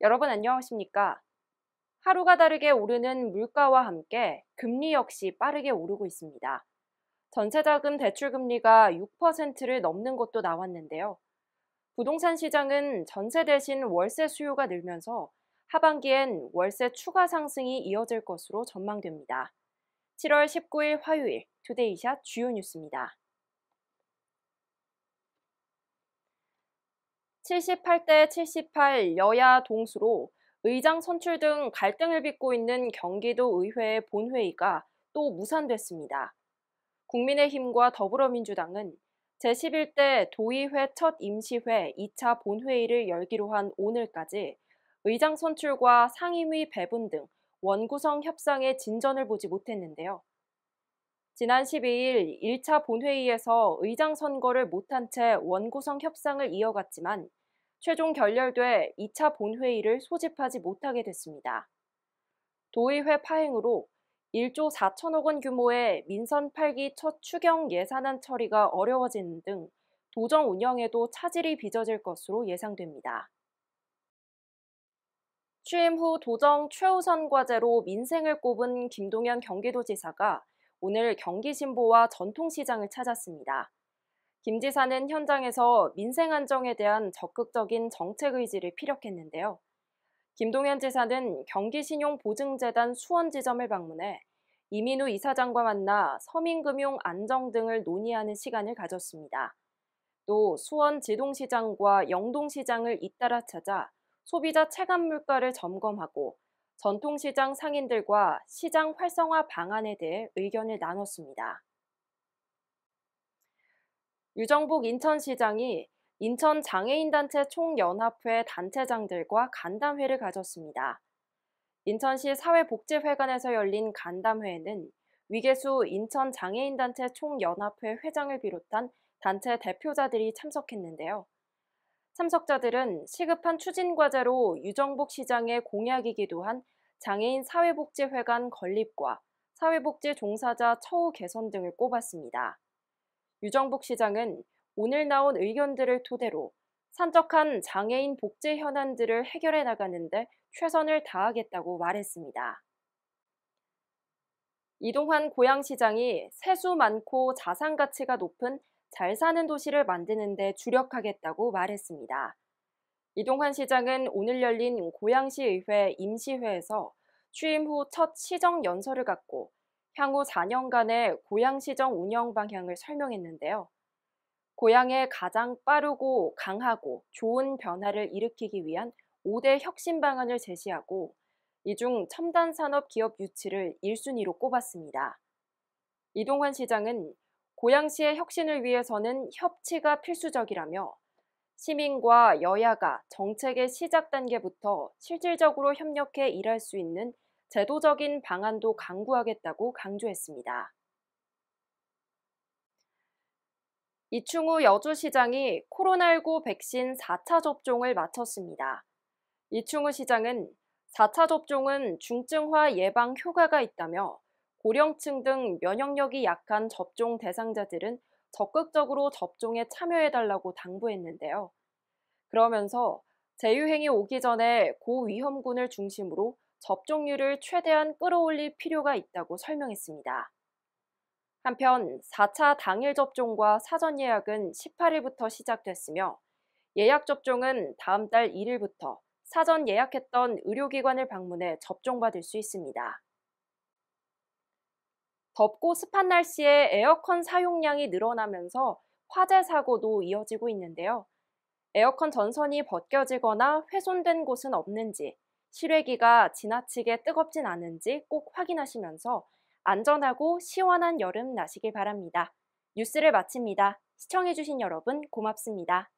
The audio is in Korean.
여러분 안녕하십니까? 하루가 다르게 오르는 물가와 함께 금리 역시 빠르게 오르고 있습니다. 전세자금 대출금리가 6%를 넘는 것도 나왔는데요. 부동산 시장은 전세 대신 월세 수요가 늘면서 하반기엔 월세 추가 상승이 이어질 것으로 전망됩니다. 7월 19일 화요일 투데이샷 주요 뉴스입니다. 78대 78 여야 동수로 의장 선출 등 갈등을 빚고 있는 경기도 의회 본회의가 또 무산됐습니다. 국민의힘과 더불어민주당은 제11대 도의회 첫 임시회 2차 본회의를 열기로 한 오늘까지 의장 선출과 상임위 배분 등 원구성 협상의 진전을 보지 못했는데요. 지난 12일 1차 본회의에서 의장 선거를 못한 채 원구성 협상을 이어갔지만 최종 결렬돼 2차 본회의를 소집하지 못하게 됐습니다. 도의회 파행으로 1조 4천억 원 규모의 민선 8기 첫 추경 예산안 처리가 어려워지는 등 도정 운영에도 차질이 빚어질 것으로 예상됩니다. 취임 후 도정 최우선 과제로 민생을 꼽은 김동연 경기도지사가 오늘 경기신보와 전통시장을 찾았습니다. 김 지사는 현장에서 민생 안정에 대한 적극적인 정책 의지를 피력했는데요. 김동연 지사는 경기신용보증재단 수원지점을 방문해 이민우 이사장과 만나 서민금융 안정 등을 논의하는 시간을 가졌습니다. 또 수원지동시장과 영동시장을 잇따라 찾아 소비자 체감 물가를 점검하고 전통시장 상인들과 시장 활성화 방안에 대해 의견을 나눴습니다. 유정복 인천시장이 인천장애인단체 총연합회 단체장들과 간담회를 가졌습니다. 인천시 사회복지회관에서 열린 간담회에는 위계수 인천장애인단체 총연합회 회장을 비롯한 단체 대표자들이 참석했는데요. 참석자들은 시급한 추진과제로 유정복 시장의 공약이기도 한 장애인 사회복지회관 건립과 사회복지 종사자 처우 개선 등을 꼽았습니다. 유정복 시장은 오늘 나온 의견들을 토대로 산적한 장애인 복지 현안들을 해결해 나가는데 최선을 다하겠다고 말했습니다. 이동환 고양시장이 세수 많고 자산 가치가 높은 잘 사는 도시를 만드는 데 주력하겠다고 말했습니다. 이동환 시장은 오늘 열린 고양시의회 임시회에서 취임 후 첫 시정 연설을 갖고 향후 4년간의 고양시정 운영 방향을 설명했는데요. 고향에 가장 빠르고 강하고 좋은 변화를 일으키기 위한 5대 혁신 방안을 제시하고 이 중 첨단 산업 기업 유치를 1순위로 꼽았습니다. 이동환 시장은 고양시의 혁신을 위해서는 협치가 필수적이라며 시민과 여야가 정책의 시작 단계부터 실질적으로 협력해 일할 수 있는 제도적인 방안도 강구하겠다고 강조했습니다. 이충우 여주시장이 코로나19 백신 4차 접종을 마쳤습니다. 이충우 시장은 4차 접종은 중증화 예방 효과가 있다며 고령층 등 면역력이 약한 접종 대상자들은 적극적으로 접종에 참여해달라고 당부했는데요. 그러면서 제유행이 오기 전에 고위험군을 중심으로 접종률을 최대한 끌어올릴 필요가 있다고 설명했습니다. 한편 4차 당일 접종과 사전 예약은 18일부터 시작됐으며 예약 접종은 다음 달 1일부터 사전 예약했던 의료기관을 방문해 접종받을 수 있습니다. 덥고 습한 날씨에 에어컨 사용량이 늘어나면서 화재 사고도 이어지고 있는데요. 에어컨 전선이 벗겨지거나 훼손된 곳은 없는지, 실외기가 지나치게 뜨겁진 않은지 꼭 확인하시면서 안전하고 시원한 여름 나시길 바랍니다. 뉴스를 마칩니다. 시청해주신 여러분 고맙습니다.